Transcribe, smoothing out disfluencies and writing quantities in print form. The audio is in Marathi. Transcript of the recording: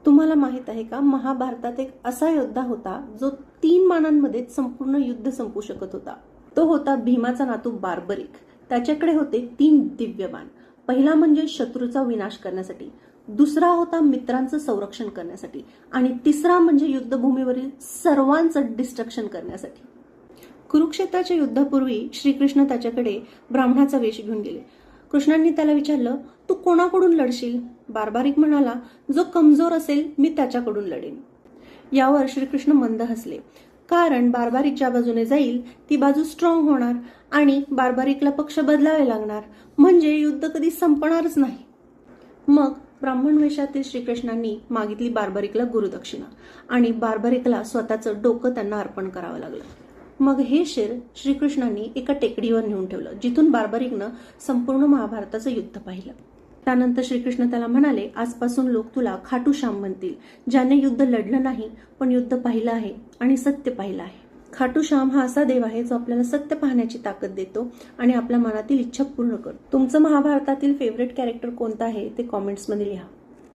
तुम्हाला माहित आहे का, महाभारतात एक असा योद्धा होता जो 3 बाणांमध्ये संपूर्ण युद्ध संपवू शकत होता. तो होता भीमाचा नातू बार्बरिक. त्याच्याकडे होते 3 दिव्य बाण. पहिला म्हणजे शत्रूचा विनाश करण्यासाठी, दुसरा होता मित्रांचं संरक्षण करण्यासाठी आणि तिसरा म्हणजे युद्धभूमीवरील सर्वांचं डिस्ट्रक्शन करण्यासाठी. कुरुक्षेत्राच्या युद्धापूर्वी श्रीकृष्ण त्याच्याकडे ब्राह्मणाचा वेश घेऊन गेले. कृष्णांनी त्याला विचारलं, तू कोणाकडून लढशील? बार्बारिक म्हणाला, जो कमजोर असेल मी त्याच्याकडून लढेन. यावर श्रीकृष्ण मंद हसले, कारण बार्बारिक ज्या बाजूने जाईल ती बाजू स्ट्रॉंग होणार आणि बार्बारिकला पक्ष बदलावे लागणार, म्हणजे युद्ध कधी संपणारच नाही. मग ब्राह्मण वेशातील श्रीकृष्णांनी मागितली बार्बारिकला गुरुदक्षिणा आणि बार्बारिकला स्वतःचं डोकं त्यांना अर्पण करावं लागलं. मग हे शिर श्रीकृष्णांनी एका टेकडीवर नेऊन ठेवलं, जिथून बार्बारिकनं संपूर्ण महाभारताचं युद्ध पाहिलं. त्यानंतर श्रीकृष्ण त्याला म्हणाले, आजपासून लोक तुला खाटू श्याम म्हणतील, ज्याने युद्ध लढलं नाही पण युद्ध पाहिलं आहे आणि सत्य पाहिलं आहे. खाटू श्याम हा असा देव आहे जो आपल्याला सत्य पाहण्याची ताकद देतो आणि आपल्या मनातील इच्छा पूर्ण करतो. तुमचं महाभारतातील फेवरेट कॅरेक्टर कोणतं आहे ते कॉमेंट्समध्ये लिहा.